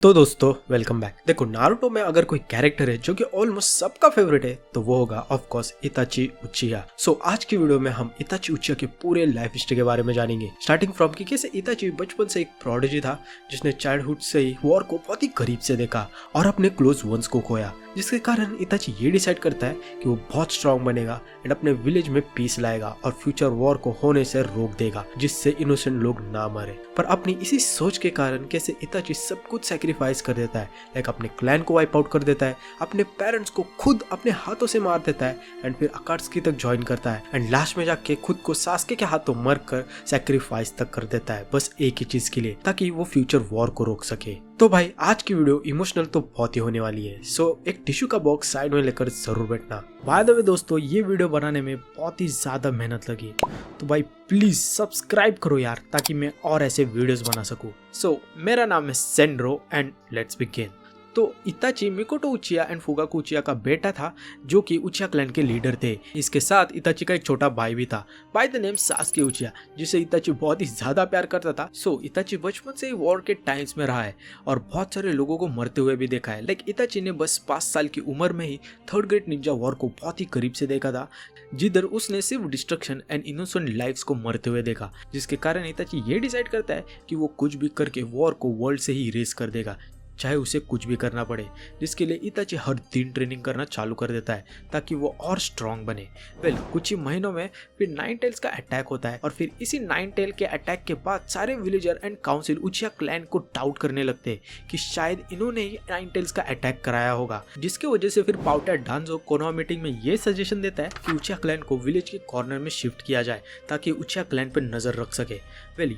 तो दोस्तों welcome back. देखो नारुतो में अगर कोई कैरेक्टर है जो कि ऑलमोस्ट सबका फेवरेट है तो वो होगा ऑफ कोर्स इताची उचिहा। सो आज की वीडियो में हम इताची उचिहा के पूरे लाइफ हिस्ट्री के बारे में जानेंगे, स्टार्टिंग फ्रॉम कि कैसे इताची बचपन से एक प्रोडिजी था जिसने चाइल्डहुड से ही वॉर को बहुत ही करीब से देखा और अपने क्लोज वंस को खोया, जिसके कारण इताची ये डिसाइड करता है कि वो बहुत स्ट्रांग बनेगा एंड अपने विलेज में पीस लाएगा और फ्यूचर वॉर को होने से रोक देगा जिससे इनोसेंट लोग ना मरे। पर अपनी इसी सोच के कारण कैसे इताची सब कुछ सैक्रिफाइस कर देता है, लाइक अपने क्लैन को वाइप आउट कर देता है, अपने पेरेंट्स को खुद अपने हाथों से मार देता है एंड फिर अकात्सुकी तक ज्वाइन करता है एंड लास्ट में जाके खुद को सास्के के हाथों मर कर सैक्रिफाइस तक कर देता है बस एक ही चीज के लिए, ताकि वो फ्यूचर वॉर को रोक सके। तो भाई आज की वीडियो इमोशनल तो बहुत ही होने वाली है, सो एक टिश्यू का बॉक्स साइड में लेकर जरूर बैठना। बाय द वे दोस्तों, ये वीडियो बनाने में बहुत ही ज्यादा मेहनत लगी, तो भाई प्लीज सब्सक्राइब करो यार ताकि मैं और ऐसे वीडियोस बना सकूं। सो मेरा नाम है सेंड्रो एंड लेट्स बिगिन। तो इताची मिकोटो उचिहा एंड फुगाकू उचिहा का बेटा था जो कि उचिहा क्लैन के लीडर थे। इसके साथ इताची का एक छोटा भाई भी था बाय द नेम सास्के उचिहा, जिसे इताची बहुत ही ज्यादा प्यार करता था। सो इताची बचपन से ही वॉर के टाइम्स में रहा है और बहुत सारे लोगों को मरते हुए भी देखा है। लाइक इताची ने बस 5 साल की उम्र में ही थर्ड ग्रेट निंजा वॉर को बहुत ही करीब से देखा था, जिधर उसने सिर्फ डिस्ट्रक्शन एंड इनोसेंट लाइव्स को मरते हुए देखा, जिसके कारण इताची ये डिसाइड करता है कि वो कुछ भी करके वॉर को वर्ल्ड से ही इरेज कर देगा, चाहे उसे कुछ भी करना पड़े, जिसके लिए इताची हर दिन ट्रेनिंग करना चालू कर देता है ताकि वो और स्ट्रांग बने। कुछ ही महीनों में फिर नाइन टेल्स का अटैक होता है और फिर इसी नाइन टेल के अटैक के बाद सारे विलेजर एंड काउंसिल उचिहा क्लैन को डाउट करने लगते हैं कि शायद इन्होंने ही नाइन टेल्स का अटैक कराया होगा, जिसकी वजह से फिर पाउटा डांजो कोनोहा मीटिंग में ये सजेशन देता है कि उचिहा क्लैन को विलेज के कॉर्नर में शिफ्ट किया जाए ताकि उचिहा क्लैन पर नजर रख सके।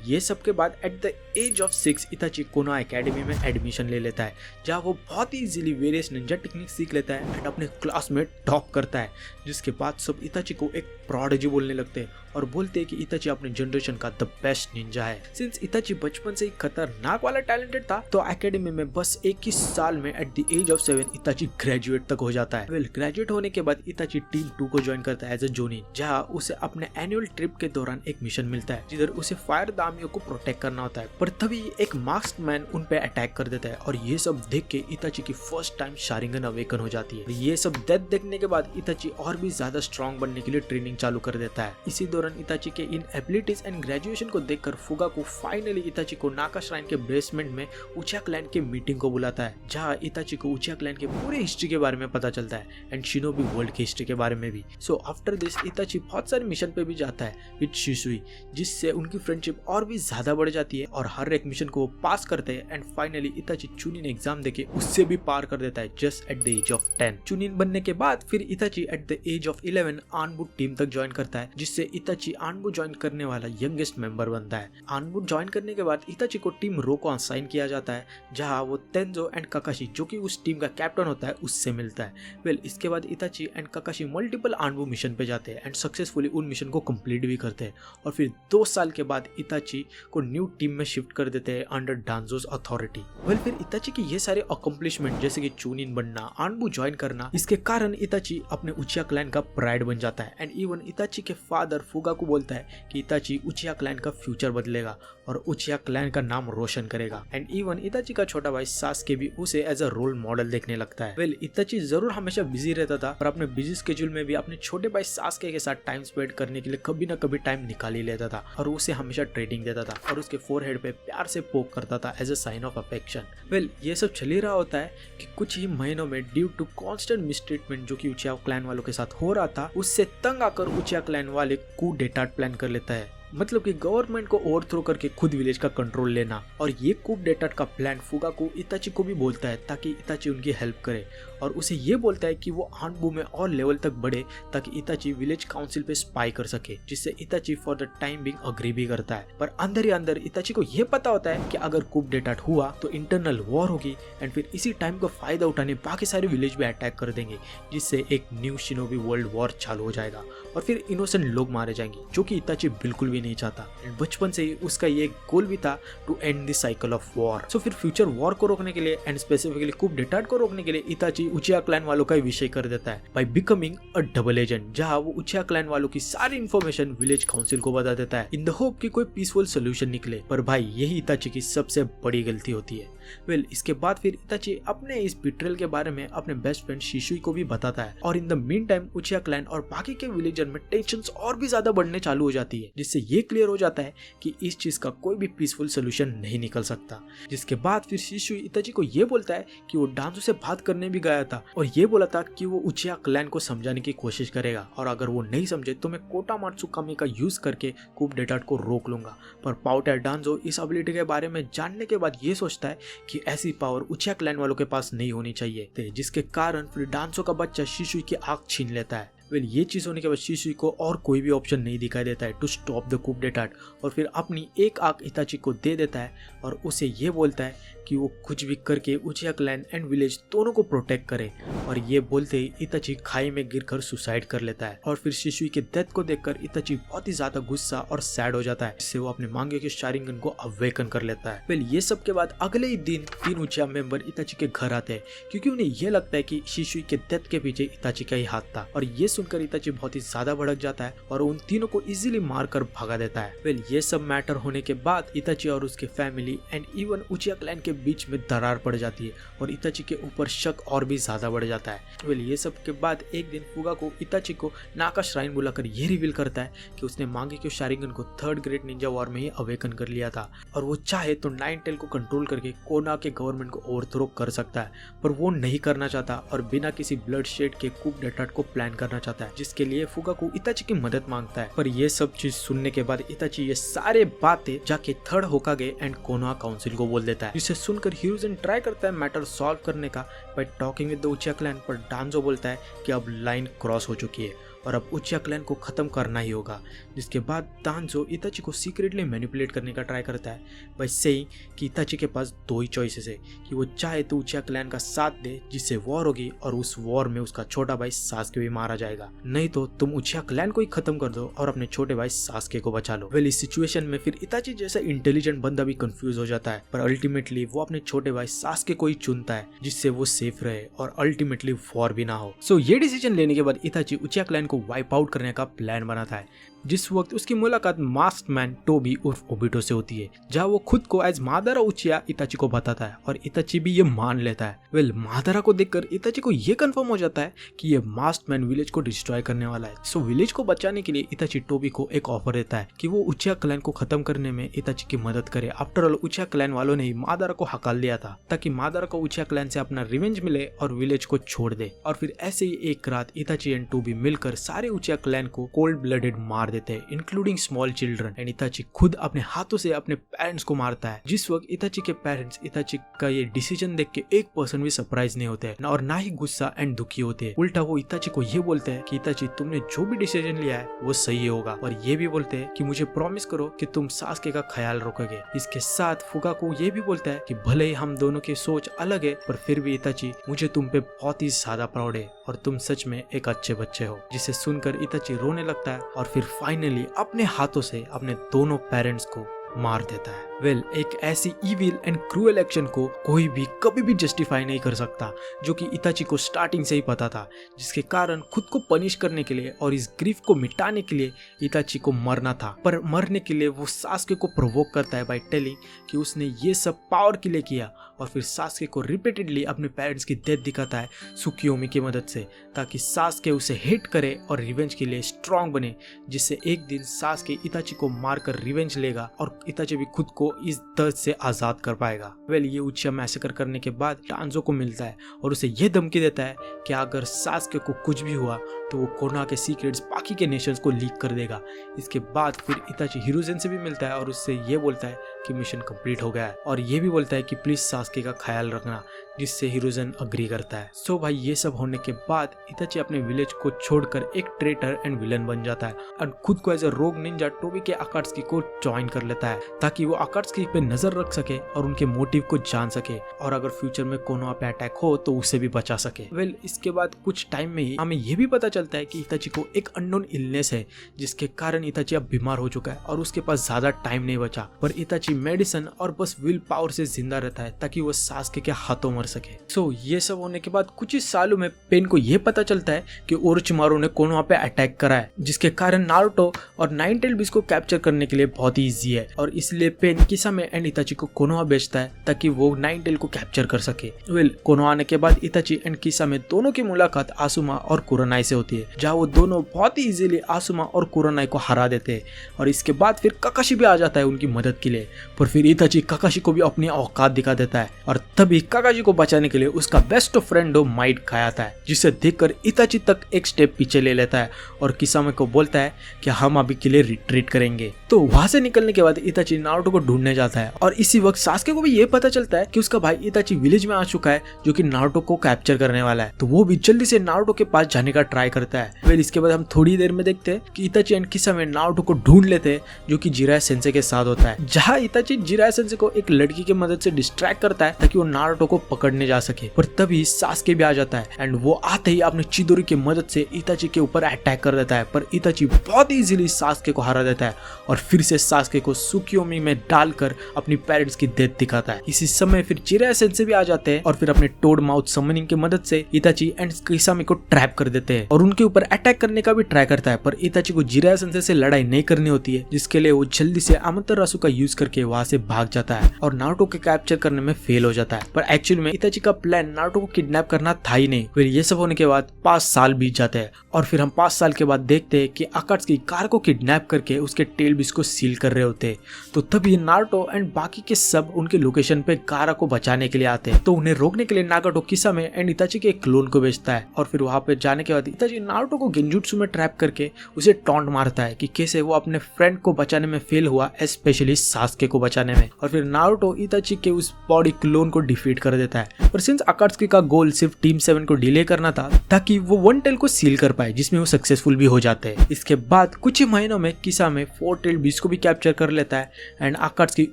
ये सब के बाद at the age of 6 Itachi Konoha academy में एडमिशन ले लेता है, जहाँ वो बहुत ही इजीली वेरियस निंजा टेक्निक सीख लेता है एंड अपने क्लास में टॉप करता है, जिसके बाद सब इताची को एक प्रोडिजी बोलने लगते हैं और बोलते हैं कि इताची अपने जनरेशन का द बेस्ट निंजा है। सिंस इताची बचपन से ही खतरनाक वाला टैलेंटेड था तो एकेडमी में बस 21 साल में at the age of 7 Itachi graduate तक हो जाता है। ग्रेजुएट होने के बाद इताची टीम 2 को ज्वाइन करता है एज अ जोनिन, जहाँ उसे अपने एनुअल ट्रिप के दौरान एक मिशन मिलता है जिधर उसे फायर दामियों को प्रोटेक्ट करना होता है। पर तभी एक मास्क्ड मैन उन पे अटैक कर देता है और ये सब देख के इताची की फर्स्ट टाइम शारिंगन अवेकन हो जाती है। ये सब डेथ देखने के बाद इताची और भी ज्यादा स्ट्रांग बनने के लिए ट्रेनिंग चालू कर देता है। इसी दौरान इताची के इन एबिलिटीज एंड ग्रेजुएशन को देखकर फुगाकू फाइनली इताची को नाका श्राइन के बेसमेंट में उचिहा क्लैन के मीटिंग को बुलाता है, जहाँ इताची को उचिहा क्लैन के पूरे हिस्ट्री के बारे में पता चलता है एंड शिनोबी वर्ल्ड की हिस्ट्री के बारे में भी। सो आफ्टर दिस इताची बहुत सारे मिशन पे भी जाता है विद शिसुई, जिससे उनकी फ्रेंडशिप और भी ज्यादा बढ़ जाती है और हर एक मिशन को वो पास करते हैं and finally Itachi chunin exam देके उससे भी पार कर देता है just at the age of 10। Chunin बनने के बाद फिर Itachi at the age of 11 Anbu team तक ज्वाइन करता है, जिससे इताची आनबू ज्वाइन करने वाला यंगेस्ट मेंबर बनता है। आनबू ज्वाइन करने के बाद इताची को टीम रो को असाइन किया जाता है, जहां वो तेंजो एंड काकाशी जो कि उस टीम का कैप्टन होता है उससे मिलता है। इसके बाद Itachi and Kakashi multiple Anbu mission पे जाते हैं एंड सक्सेसफुली उन मिशन को कंप्लीट भी करते हैं और फिर 2 साल के बाद इताची को न्यू टीम में शिफ्ट कर देते हैं अंडर डांजोस अथॉरिटी। फिर इताची के ये सारे अकम्प्लिशमेंट जैसे कि चुनिन बनना, आनबू ज्वाइन करना, इसके कारण इताची अपने उचिहा क्लैन का प्राइड बन जाता है एंड इवन इताची के फादर फुगाकू बोलता है कि इताची उचिहा क्लैन का फ्यूचर बदलेगा और उचिहा क्लैन का नाम रोशन करेगा एंड इवन इताची का छोटा भाई सास्के भी उसे एज अ रोल मॉडल देखने लगता है। इताची जरूर हमेशा बिजी रहता था पर अपने बिजी स्केड्यूल में भी अपने छोटे भाई सास्के के साथ टाइम स्पेंड करने के लिए कभी ना कभी टाइम निकाल ही लेता था और उसे हमेशा ट्रेनिंग देता था और उसके फोरहेड पे प्यार से पोक करता था as a sign of affection. ये सब चल ही रहा होता है कि कुछ ही महीनों में ड्यू टू कांस्टेंट मिसट्रीटमेंट जो कि उचिहा क्लैन वालों के साथ हो रहा था, उससे तंग आकर उचिहा क्लैन वाले कू डेटाट प्लान कर लेता है, मतलब कि गवर्नमेंट को ओवरथ्रो करके खुद विलेज का कंट्रोल लेना। और ये कूप डेटाट का प्लान फुगाकू इताची को भी बोलता है ताकि इताची उनकी हेल्प करे और उसे ये बोलता है कि वो आनबू में और लेवल तक बढ़े ताकि इताची विलेज काउंसिल पे स्पाई कर सके, जिससे इताची for the time being agree भी करता है। पर अंदर ही अंदर इताची को ये पता होता है कि अगर कूप डेटाट हुआ तो इंटरनल वॉर होगी एंड फिर इसी टाइम का फायदा उठाने बाकी सारे विलेज पे अटैक कर देंगे, जिससे एक न्यू शिनोबी वर्ल्ड वॉर चालू हो जाएगा और फिर इनोसेंट लोग मारे जाएंगे, जो कि इताची बिल्कुल भी नहीं चाहता। बचपन से ही उसका ये गोल भी था to end the cycle of war. So फिर फ्यूचर वॉर को रोकने के लिए एंड स्पेसिफिकली कूप डेटार्ड को रोकने के लिए इताची उचिया क्लैन वालों का विषय कर देता है by becoming a double agent, जहां वो उचिया क्लैन वालों की सारी इन्फॉर्मेशन विलेज काउंसिल को बता देता है इन द होप कि कोई पीसफुल सोल्यूशन निकले। पर भाई यही इताची की सबसे बड़ी गलती होती है। इसके बाद फिर इताची अपने इस बिट्रेल के बारे में अपने बेस्ट फ्रेंड शिशुई को भी बताता है और in the mean time उचिया clan और बाकी के विलेजर में टेंशंस और भी ज्यादा बढ़ने चालू हो जाती है, जिससे ये क्लियर हो जाता है कि इस चीज का कोई भी पीसफुल सोल्यूशन नहीं निकल सकता। जिसके बाद फिर शिशुई इताची को ये बोलता है कि वो डांजो से बात करने भी गया था और ये बोला था कि वो उचिया क्लैन को समझाने की कोशिश करेगा और अगर वो नहीं समझे तो मैं कोटामात्सु कामी का यूज करके कूप डेटार्ड को रोक लूंगा। पर पाउटर डांजो इस एबिलिटी के बारे में जानने के बाद ये सोचता है कि ऐसी पावर उचिया क्लैन वालों के पास नहीं होनी चाहिए, जिसके कारण फिर डांसो का बच्चा शिशुई की आंख छीन लेता है। ये चीज होने के बाद शिशुई को और कोई भी ऑप्शन नहीं दिखाई देता है टू स्टॉप द कूप डेटार्ड और फिर अपनी एक आंख इताची को दे देता है और उसे ये बोलता है कि वो कुछ भी करके उचिया क्लैन एंड विलेज दोनों को प्रोटेक्ट करे। और ये बोलते ही इताची खाई में गिरकर सुसाइड कर लेता है और फिर शिशुई के डेथ को देखकर इताची बहुत ही ज्यादा गुस्सा और सैड हो जाता है, जिससे वो अपने मांगे के शारिंगन को अवेकन कर लेता है। ये सब के बाद अगले ही दिन 3 उचिया मेंबर इताची के घर आते हैं क्योंकि उन्हें ये लगता है कि शिशुई के डेथ के पीछे इताची का ही हाथ था और ये सुनकर इताची बहुत ही ज्यादा भड़क जाता है और उन तीनों को इजीली मार कर भगा देता है। ये सब मैटर होने के बाद इताची और उसके फैमिली एंड इवन उचिया क्लैन के बीच में दरार पड़ जाती है और इताची के ऊपर शक और भी ज्यादा बढ़ जाता है। ये सब के बाद एक दिन फुगाको इताची को नाका श्राइन बुलाकर ये रिवील करता है कि उसने मांगेक्यो शारिंगन को 3rd ग्रेट निंजा वॉर में ही अवेकन कर लिया था और वो चाहे तो 9 टेल को कंट्रोल करके कोना के गवर्नमेंट को ओवरथ्रो कर सकता है, पर वो नहीं करना चाहता और बिना किसी ब्लड शेड के कूप डेटार्ड को प्लान करना चाहता है, जिसके लिए फुगाको इताची की मदद मांगता है। पर ये सब चीज सुनने के बाद इताची ये सारे बातें जाके 3rd होकागे एंड कोनोहा काउंसिल को बोल देता है, जिसे सुनकर हिरुzen ट्राई करता है मैटर सॉल्व करने का bye talking with the उचिया clan. पर डांजो बोलता है कि अब लाइन क्रॉस हो चुकी है और अब उचिया क्लैन को खत्म करना ही होगा। जिसके बाद डांजो इताची को सीक्रेटली मैनिपुलेट करने का ट्राई करता है बाय सेइंग कि इताची के पास 2 ही चॉइसेस है कि वो चाहे तो उचिया क्लैन का साथ दे जिससे वॉर होगी और उस वॉर में उसका छोटा भाई सास्के भी मारा जाएगा, नहीं तो तुम उचिया क्लैन को ही खत्म कर दो और अपने छोटे भाई सास्के को बचा लो। इस सिचुएशन में फिर इताची जैसा इंटेलिजेंट बंदा भी कंफ्यूज हो जाता है, पर अल्टीमेटली वो अपने छोटे भाई सास्के को ही चुनता है जिससे वो सेफ रहे और अल्टीमेटली वॉर भी ना हो। सो ये डिसीजन लेने के बाद इताची उचिया क्लैन को वाइप आउट करने का प्लान बनाता है, जिस वक्त उसकी मुलाकात मास्क मैन टोबी उर्फ ओबिटो से होती है, जहाँ वो खुद को एज मादारा उचिया इताची को बताता है और इताची भी ये मान लेता है। मादारा को देखकर इताची को ये कंफर्म हो जाता है कि ये मास्क मैन विलेज को डिस्ट्रॉय करने वाला है। सो विलेज को बचाने के लिए इताची टोबी को एक ऑफर देता है कि वो उचिया क्लैन को खत्म करने में इताची की मदद करे। आफ्टर ऑल उचिया क्लैन वालों ने ही मादारा को हकाल दिया था ताकि मादारा को उचिया क्लैन से अपना रिवेंज मिले और विलेज को छोड़ दे। और फिर ऐसे ही एक रात इताची एंड टोबी मिलकर सारे उचिया क्लैन को कोल्ड ब्लडेड मार देते हैं, इंक्लूडिंग स्मॉल चिल्ड्रन। एंड इताची खुद अपने हाथों से अपने पेरेंट्स को मारता है। जिस वक्त इताची के पेरेंट्स इताची का ये डिसीजन देख के 1% भी सरप्राइज नहीं होते हैं और ना ही गुस्सा एंड दुखी होते हैं। उल्टा वो इताची को ये बोलते हैं कि इताची तुमने जो भी डिसीजन लिया है वो सही होगा, और ये भी बोलते हैं कि मुझे प्रॉमिस करो कि तुम सास्के का ख्याल रखोगे। इसके साथ फुगाको ये भी बोलता है कि भले ही हम दोनों की सोच अलग है पर फिर भी इताची मुझे तुम पे बहुत ही ज्यादा प्राउड है और तुम सच में एक अच्छे बच्चे हो। जिसे सुनकर इताची रोने लगता है और फिर फाइनली अपने हाथों से अपने दोनों पेरेंट्स को मार देता है। एक ऐसी इविल एंड क्रूएल एक्शन को कोई भी कभी भी जस्टिफाई नहीं कर सकता, जो कि इताची को स्टार्टिंग से ही पता था, जिसके कारण खुद को पनिश करने के लिए और इस ग्रीफ को मिटाने के लिए इताची को मरना था। पर मरने के लिए वो सास्के को प्रोवोक करता है बाय टेलिंग कि उसने ये सब पावर के लिए किया, और फिर सास्के को रिपीटेडली अपने पेरेंट्स की डेथ दिखाता है सुकियोमी की मदद से, ताकि सास्के उसे हिट करे और रिवेंज के लिए स्ट्रॉन्ग बने, जिससे एक दिन सास्के इताची को मारकर रिवेंज लेगा और इताची भी खुद को इस दर्द से आजाद कर पाएगा। ये उचिया मैसेकर करने के बाद डांजो को मिलता है और उसे ये धमकी देता है कि अगर सास्के को कुछ भी हुआ तो वो कोनोहा के सीक्रेट्स बाकी के नेशंस को लीक कर देगा। इसके बाद फिर इताची हिरुzen से भी मिलता है और उससे ये बोलता है कि मिशन कंप्लीट हो गया है, और ये भी बोलता है कि प्लीज सास्के का ख्याल रखना जिससे हिरोजन अग्री करता है। सो भाई ये सब होने के बाद इताची अपने विलेज को छोड़कर एक ट्रेटर एंड विलन बन जाता है और खुद को एज अ रोग निंजा टोबी के अकात्सुकी को ज्वाइन कर लेता है ताकि वो अकात्सुकी पे नजर रख सके और उनके मोटिव को जान सके और अगर फ्यूचर में कोनोहा पे अटैक हो तो उसे भी बचा सके। वेल इसके बाद कुछ टाइम में ही हमें ये भी पता चलता है कि इताची को एक अननोन इलनेस है जिसके कारण इताची अब बीमार हो चुका है और उसके पास ज्यादा टाइम नहीं बचा, पर इताची मेडिसिन और बस विल पावर से जिंदा रहता है ताकि वो सास्के के हाथों मर सके। सो ये सब होने के बाद कुछ ही सालों में पेन को ये पता चलता है कि ओरोचिमारू ने कोनोहा पे अटैक करा है, जिसके कारण नारुतो और नाइन टेल बीस्ट को कैप्चर करने के लिए बहुत ही इजी है और इसलिए पेन किसामे एंड इताची को कोनोहा भेजता है ताकि वो नाइन टेल को कैप्चर कर सके। वेल कोनोहा आने के बाद इताची एंड किसामे दोनों की मुलाकात आसुमा और कुरानाई से होती है, जहाँ वो दोनों बहुत ही इजीली आसुमा और कुरानाई को हरा देते हैं और इसके बाद फिर काकाशी भी आ जाता है उनकी मदद के लिए। पर फिर इताची काकाशी को भी अपनी औकात दिखा देता है और तभी काकाशी को बचाने के लिए उसका बेस्ट फ्रेंड माइट खाया आता है, जिसे देखकर इताची तक एक स्टेप पीछे ले लेता है और किसामे को बोलता है कि हम अभी के लिए रिट्रीट करेंगे। तो वहां से निकलने के बाद इताची नारुतो को ढूंढने जाता है और इसी वक्त सास्के को भी ये पता चलता है कि उसका भाई इताची विलेज में आ चुका है जो कि नारुतो को कैप्चर करने वाला है, तो वो भी जल्दी से नारुतो के पास जाने का ट्राई करता है। फिर इसके बाद हम थोड़ी देर में देखते हैं कि इताची एंड किसामे नारुतो को ढूंढ लेते हैं जो कि जिराया सेंसे के साथ होता है, जहाँ इताची जिराया सेंसे को एक लड़की की मदद से डिस्ट्रैक्ट करता है ताकि वो नारुतो को पकड़ने जा सके। पर तभी सास्के भी आ जाता है एंड वो आते ही अपने चिदोरी की मदद से इताची के ऊपर अटैक कर देता है, पर इताची बहुत इजीली सास्के को हरा देता है और फिर से सास्के को सुकियोमी में डालकर अपनी पेरेंट्स की डेथ दिखाता है। इसी समय फिर जिराया सेंसे भी आ जाते हैं और फिर अपने टोड माउथ समनिंग की मदद से इताची एंड किसामे को ट्रैप कर देते हैं और उनके ऊपर अटैक करने का भी ट्राई करता है, पर इताची को जिराया सेंसे से लड़ाई नहीं करनी होती है, जिसके लिए वो जल्दी से अमातेरासु का यूज करके वहां से भाग जाता है और नारुतो को कैप्चर करने में फेल हो जाता है। पर एक्चुअल में इताची का प्लान नारुतो को किडनैप करना था ही नहीं। फिर ये सब होने के बाद 5 साल बीत जाते हैं और फिर हम 5 साल के बाद देखते हैं कि अकात्सुकी कार को किडनैप करके उसके टेल बीस को सील कर रहे होते हैं। तो तभी नारुतो एंड बाकी के सब उनके लोकेशन पे गारा को बचाने के लिए आते हैं, तो उन्हें रोकने के लिए नागाटो किसामे एंड इताची के एक क्लोन को भेजता है और फिर वहां पे जाने के बाद इताची नारुतो को गेंजुत्सु में ट्रैप करके उसे टॉन्ट मारता है कि कैसे वो अपने फ्रेंड को बचाने में फेल हुआ, स्पेशली सास्के को बचाने में, और फिर नारुतो इताची के उस बॉडी क्लोन को डिफीट कर देता है। पर सिंस अकात्सुकी का गोल सिर्फ टीम 7 को डिले करना था ताकि वो वन टेल को सील कर पाए, जिसमें वो सक्सेसफुल भी हो जाते हैं। इसके बाद कुछ ही महीनों में किसामे 4 टेल बीस्ट को भी कैप्चर कर लेता है एंड अकात्सुकी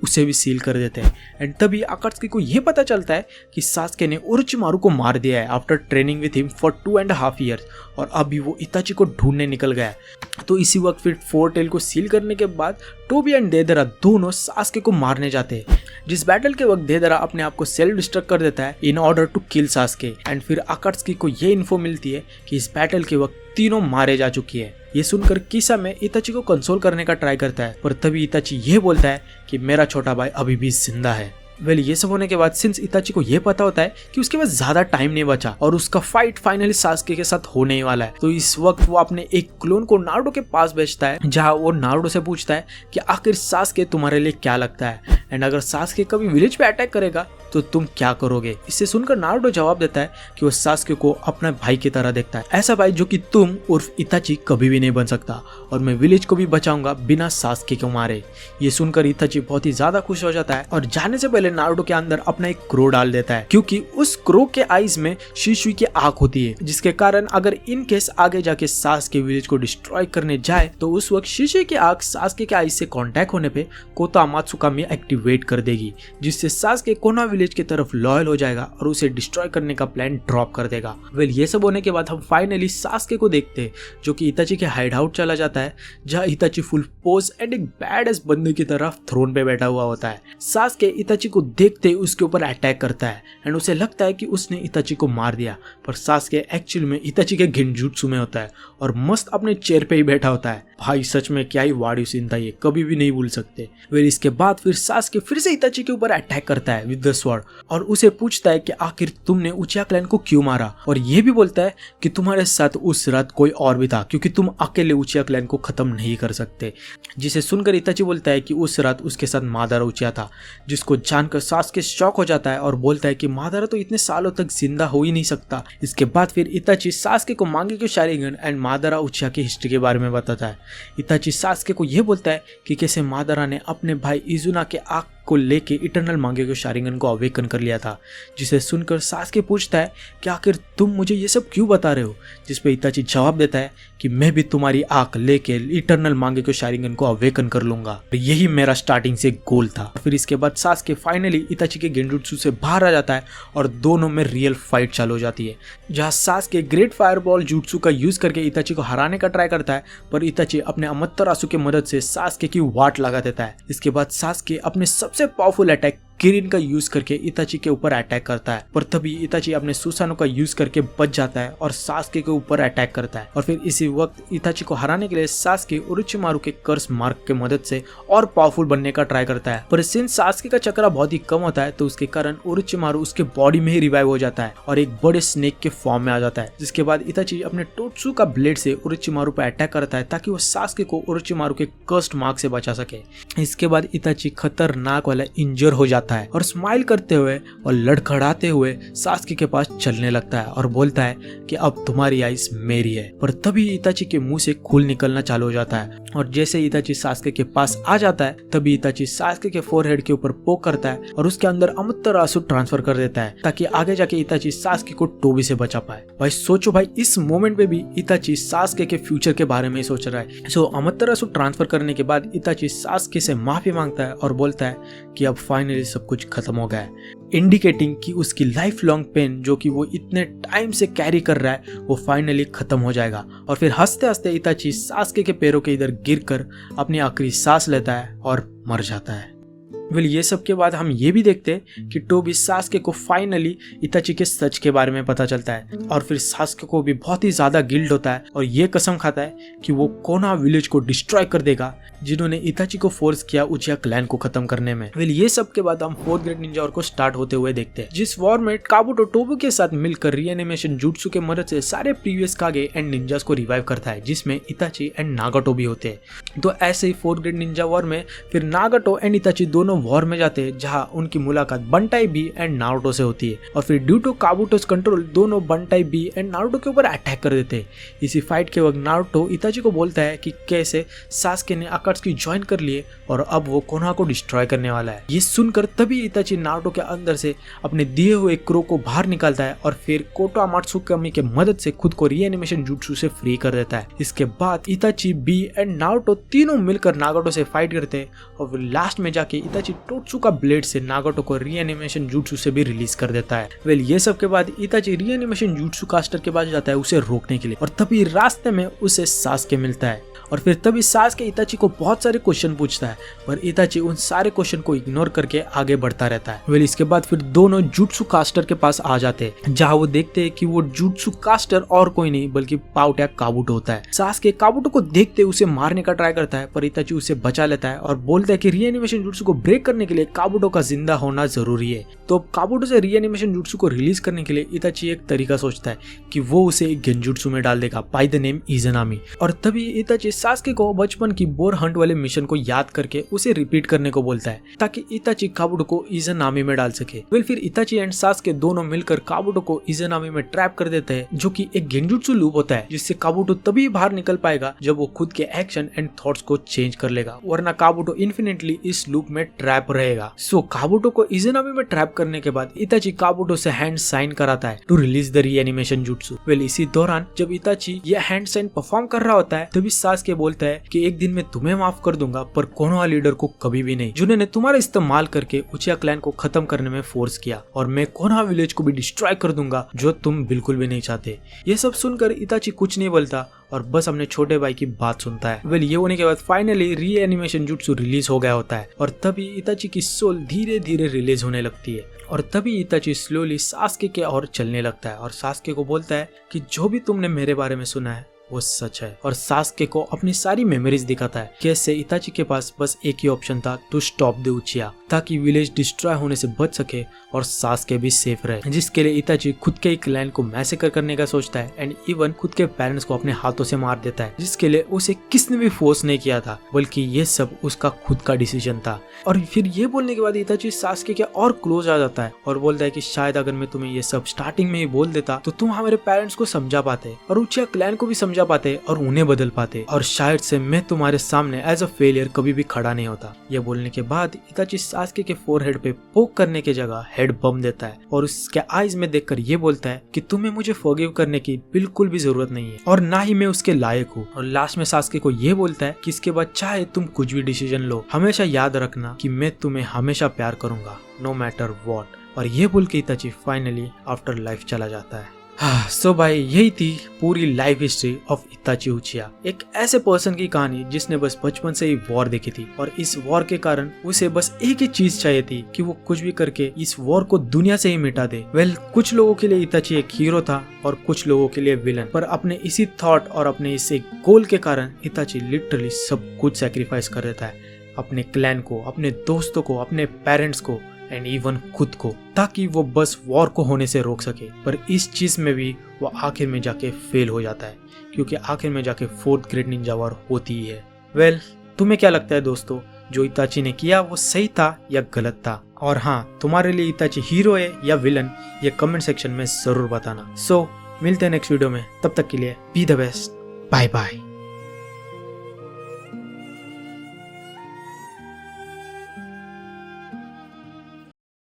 उसे भी सील कर देते हैं। एंड तभी अकात्सुकी को यह पता चलता है कि सास्के ने ओरोचिमारू को मार दिया है after training with him for 2.5 years और अभी वो इताची को ढूंढने निकल गया है। तो इसी वक्त फिर 4 टेल को सील करने के बाद टोबी एंड देदरा दोनों सास्के को मारने जाते हैं, जिस बैटल के वक्त देदरा अपने आप को सेल्फ डिस्ट्रक्ट कर देता है in order to kill Sasuke. And फिर अकात्सुकी को ये इन्फो मिलती है कि इस बैटल के वक्त तीनों मारे जा चुकी है। ये सुनकर किसामे इताची को कंसोल करने का ट्राई करता है, पर तभी इताची ये बोलता है कि मेरा छोटा भाई अभी भी जिंदा है। वेल ये सब होने के बाद सिंस इताची को ये पता होता है कि उसके पास ज्यादा टाइम नहीं बचा और उसका फाइट फाइनली सास्के के साथ होने ही वाला है, तो इस वक्त वो अपने एक क्लोन को नारुतो के पास भेजता है, जहां वो नारुतो से पूछता है कि आखिर सास्के तुम्हारे लिए क्या लगता है एंड अगर सास्के कभी विलेज पे अटैक करेगा तो तुम क्या करोगे। इससे सुनकर नारुतो जवाब देता है कि वो सास्के को अपना भाई की तरह देखता है, ऐसा भाई जो कि तुम उर्फ इताची कभी भी नहीं बन सकता और मैं विलेज को भी बचाऊंगा बिना सास्के को मारे। ये सुनकर इताची बहुत ही ज्यादा खुश हो जाता है और जाने से पहले नारुतो के अंदर अपना एक क्रो डाल देता है, क्योंकि उस क्रो के आईज में शिशुई की आंख होती है, जिसके कारण अगर इन केस आगे जाके सास्के विलेज को डिस्ट्रॉय करने जाए तो उस वक्त शिशुई की आंख सास्के के आईज से कांटेक्ट होने पे कोता अमात्सुकामी एक्टिवेट कर देगी, जिससे सास्के कोनोहा विलेज की तरफ लॉयल हो जाएगा और उसे डिस्ट्रॉय करने का प्लान ड्रॉप कर देगा। वेल ये सब होने के बाद हम फाइनली सास्के को देखते हैं जो कि इताची के हाइड आउट चला जाता है, जहाँ इताची फुल पोज एंड एक बैड एस बंदे की तरफ थ्रोन पे बैठा हुआ होता है। सास्के इताची को देखते ही उसके ऊपर अटैक करता है एंड उसे लगता है कि उसने इताची को मार दिया, पर सास्के एक्चुअल में इताची के गेंजुत्सु में होता है और मस्त अपने चेयर पे ही बैठा होता है। भाई सच में क्या ही वाडियो सीन था, ये कभी भी नहीं भूल सकते। वेल इसके बाद फिर सास्के फिर से इताची के ऊपर अटैक करता है विद द स्वॉर्ड और उसे पूछता है कि आखिर तुमने उचिया क्लैन को क्यों मारा, और ये भी बोलता है कि तुम्हारे साथ उस रात कोई और भी था क्योंकि तुम अकेले उचिया क्लैन को खत्म नहीं कर सकते। जिसे सुनकर इताची बोलता है कि उस रात उसके साथ मादारा उचिया था, जिसको जानकर सास्के शॉक हो जाता है और बोलता है कि मादारा तो इतने सालों तक जिंदा हो ही नहीं सकता। इसके बाद फिर इताची सास्के को मांगेक्यू शारिगन एंड मादारा उचिया की हिस्ट्री के बारे में बताता है। इताची सास्के को यह बोलता है कि कैसे मादारा ने अपने भाई इजुना के आंख को लेके इटर्नल मांगेक्यो शारिंगन को अवेकन कर लिया था, जिसे सुनकर सास्के पूछता है कि आखिर तुम मुझे ये सब क्यों बता रहे हो, जिसपे इताची जवाब देता है कि मैं भी तुम्हारी आंख लेके इटर्नल मांगेक्यो शारिंगन को अवेकन कर लूंगा, यही मेरा स्टार्टिंग से गोल था। फिर इसके बाद सास्के फाइनली इताची के गेंजुत्सु से बाहर आ जाता है और दोनों में रियल फाइट चालू हो जाती है, जहाँ सास्के ग्रेट फायरबॉल जुत्सु का यूज करके इताची को हराने का ट्राई करता है, पर इताची अपने अमत्तरासु की मदद से सास्के की वाट लगा देता है। इसके बाद सास्के अपने सबसे पावरफुल अटैक किरिन का यूज करके इताची के ऊपर अटैक करता है, पर तभी इताची अपने सुसानो का यूज करके बच जाता है और सास्के के ऊपर अटैक करता है। और फिर इसी वक्त इताची को हराने के लिए सास्के ओरोचिमारू के कर्स मार्क के मदद से और पावरफुल बनने का ट्राई करता है, पर सिंस सास्के का चक्रा बहुत ही कम होता है तो उसके कारण ओरोचिमारू उसके बॉडी में ही रिवाइव हो जाता है और एक बड़े स्नेक के फॉर्म में आ जाता है। जिसके बाद इताची अपने टोत्सु का ब्लेड से ओरोचिमारू पर अटैक करता है ताकि वो सास्के को ओरोचिमारू के कर्स्ड मार्क से बचा सके। इसके बाद इताची खतरनाक वाला इंजर हो जाता है और स्माइल करते हुए और लड़खड़ाते हुए सास्के के पास चलने लगता है और बोलता है कि अब तुम्हारी आइस मेरी है। पर तभी इताची के मुंह से खून निकलना चालू हो जाता है और जैसे इताची सास्के के पास आ जाता है तभी इताची सास्के के फोरहेड के ऊपर पोक करता है और उसके अंदर अमत्तरासु ट्रांसफर कर देता है ताकि आगे जाके इताची सास्के को टोबी से बचा पाए। भाई सोचो भाई, इस मोमेंट पे भी इताची सास्के के फ्यूचर के बारे में सोच रहा है। सो अमत्तरासु ट्रांसफर करने के बाद इताची सास्के से माफी मांगता है और बोलता है कि अब फाइनली सब कुछ खत्म हो गया है, इंडिकेटिंग कि उसकी लाइफ लॉन्ग पेन जो कि वो इतने टाइम से कैरी कर रहा है वो फाइनली खत्म हो जाएगा। और फिर हंसते हंसते इताची सास्के के पैरों के इधर गिरकर अपनी आखिरी सांस लेता है और मर जाता है। वेल ये सब के बाद हम ये भी देखते हैं कि टोबी सास्के को फाइनली इताची के सच के बारे में पता चलता है और फिर सास्के को भी बहुत ही ज्यादा गिल्ट होता है और ये कसम खाता है कि वो कोना विलेज को डिस्ट्रॉय कर देगा जिन्होंने इताची को फोर्स किया उचिया क्लैन को खत्म करने में। वेल ये सब के बाद हम फोर्थ ग्रेट निंजा वॉर को स्टार्ट होते हुए देखते हैं, जिस वॉर में काबुटो टोबू के साथ मिलकर रीएनिमेशन जुट्सु के मदद से सारे प्रीवियस कागे एंड निंजास को रिवाइव करता है, जिसमें इताची एंड नागाटो भी होते हैं। तो ऐसे ही फोर्थ ग्रेट निंजा वॉर में फिर नागाटो एंड इताची दोनों वॉर में जाते हैं, जहां उनकी मुलाकात बंटाई बी एंड नारुतो से होती है और फिर ड्यू टू काबुटोस कंट्रोल दोनों बंटाई बी एंड नारुतो के ऊपर अटैक कर देते हैं। इसी फाइट के वक्त नारुतो इताची को बोलता है कि कैसे सास्के ने अकात्सुकी ज्वाइन कर लिए और अब वो कोनोहा को डिस्ट्रॉय करने वाला है। ये सुनकर तभी इताची नारुतो के अंदर से अपने दिए हुए क्रो को बाहर निकालता है और फिर कोटो अमात्सुकामी के मदद से खुद को रीएनिमेशन जुट्सु से फ्री कर देता है। इसके बाद इताची बी एंड नारुतो तीनों मिलकर नागाटो से फाइट करते हैं और फिर लास्ट में जाके इताची टोत्सु का ब्लेड से नागाटो को रीएनिमेशन जुट्सु से भी रिलीज कर देता है। वेल ये सब के बाद इताची रीएनिमेशन जुट्सु कास्टर के पास जाता है उसे रोकने के लिए और तभी रास्ते में उसे सास्के मिलता है और फिर तभी सास्के इताची को बहुत सारे क्वेश्चन पूछता है, पर इताची उन सारे क्वेश्चन को इग्नोर करके आगे बढ़ता रहता है। वेल इसके बाद फिर दोनों जुट्सु कास्टर के पास आ जाते हैं, जहां वो देखते हैं कि वो जुट्सु कास्टर और कोई नहीं बल्कि पाउटा काबुटो होता है। सास्के काबुटो को देखते उसे मारने का ट्राई करता है, पर इताची उसे बचा लेता है और बोलता है कि रीएनिमेशन जुट्सु को ब्रेक करने के लिए काबुटो का जिंदा होना जरूरी है। तो काबुटो से रीएनिमेशन जुट्सु को रिलीज करने के लिए इताची एक तरीका सोचता है कि वो उसे एक गेंजुट्सु में डाल देगा बाय द नेम इज़नामी। और तभी इताची सास्के को बचपन की बोर हंट वाले मिशन को याद करके उसे रिपीट करने को बोलता है ताकि इताची काबुटो को इज़नामी में डाल सके। वेल फिर इताची एंड सास्के दोनों मिलकर काबुटो को इज़नामी में ट्रैप कर देते हैं, जो कि एक गेंजुट्सु लूप होता है जिससे काबुटो तभी बाहर निकल पाएगा जब वो खुद के एक्शन एंड थॉट्स को चेंज कर लेगा, वरना काबुटो इन्फिनिटली इस लूप में ट्रैप रहेगा। सो काबुटो को इज़नामी में ट्रैप करने के बाद इताची काबुटो से हैंड साइन कराता है to release the reanimation जुट्सु। Well इसी दौरान जब इताची ये हैंड साइन परफॉर्म कर रहा होता है तभी सास्के बोलता है कि एक दिन मैं तुम्हें माफ कर दूंगा पर कोनोहा लीडर को कभी भी नहीं, जिन्होंने तुम्हारा इस्तेमाल करके उचिया क्लैन को खत्म करने में फोर्स किया, और मैं कोनोहा विलेज को भी डिस्ट्रॉय कर दूंगा जो तुम बिल्कुल भी नहीं चाहते। ये सब सुनकर इताची कुछ नहीं बोलता और बस अपने छोटे भाई की बात सुनता है। वेल ये होने के बाद फाइनली रीएनिमेशन जुट्सु रिलीज हो गया होता है और तभी इताची की सोल धीरे धीरे रिलीज होने लगती है और तभी इताची स्लोली सास्के के ओर चलने लगता है और सास्के को बोलता है कि जो भी तुमने मेरे बारे में सुना है वो सच है, और सास्के को अपनी सारी मेमोरीज दिखाता है। कैसे इताची के पास बस एक ही ऑप्शन था, टू स्टॉप द उचिया, ताकि विलेज डिस्ट्रॉय होने से बच सके और सास्के भी सेफ रहे, जिसके लिए इताची खुद के क्लैन को मैसेकर करने का सोचता है एंड इवन खुद के पेरेंट्स को अपने हाथों से मार देता है, जिसके लिए उसे किसने भी फोर्स नहीं किया था बल्कि ये सब उसका खुद का डिसीजन था। और फिर ये बोलने के बाद इताची सास्के के और क्लोज आ जाता है और बोलता है कि शायद अगर मैं तुम्हें ये सब स्टार्टिंग में ही बोल देता तो तुम हमारे पेरेंट्स को समझा पाते और उचिया क्लैन को भी समझा जा पाते और उन्हें बदल पाते, और शायद से मैं तुम्हारे सामने एज अ फेलियर कभी भी खड़ा नहीं होता। ये बोलने के बाद इताची सास्के के फोरहेड पे पोक करने की जगह हेड बम देता है और उसके आईज में देखकर ये बोलता है कि तुम्हें मुझे फॉरगिव करने की बिल्कुल भी जरूरत नहीं है और ना ही मैं उसके लायक हूँ। और लास्ट में सास्के को ये बोलता है कि इसके बाद चाहे तुम कुछ भी डिसीजन लो, हमेशा याद रखना कि मैं तुम्हें हमेशा प्यार करूंगा, नो मैटर व्हाट। और ये बोल के इताची फाइनली आफ्टर लाइफ चला जाता है। सो भाई यही थी पूरी लाइफ हिस्ट्री ऑफ इताची उचिया, एक ऐसे पर्सन की कहानी जिसने बस बचपन से ही वॉर देखी थी और इस वॉर के कारण उसे बस एक ही चीज चाहिए थी कि वो कुछ भी करके इस वॉर को दुनिया से ही मिटा दे। कुछ लोगों के लिए इताची एक हीरो था और कुछ लोगों के लिए विलन, पर अपने इसी थॉट और अपने इस एक गोल के कारण इताची लिटरली सब कुछ सेक्रीफाइस कर देता है, अपने क्लैन को, अपने दोस्तों को, अपने पेरेंट्स को एंड इवन खुद को, ताकि वो बस वॉर को होने से रोक सके। पर इस चीज में भी वो आखिर में जाके फेल हो जाता है, क्योंकि आखिर में जाके फोर्थ ग्रेट निंजा वॉर होती ही है। तुम्हें क्या लगता है दोस्तों, जो इताची ने किया वो सही था या गलत था? और हाँ, तुम्हारे लिए इताची हीरो है या विलन, ये कमेंट सेक्शन में जरूर बताना। सो मिलते हैं नेक्स्ट वीडियो में, तब तक के लिए be the best, bye bye.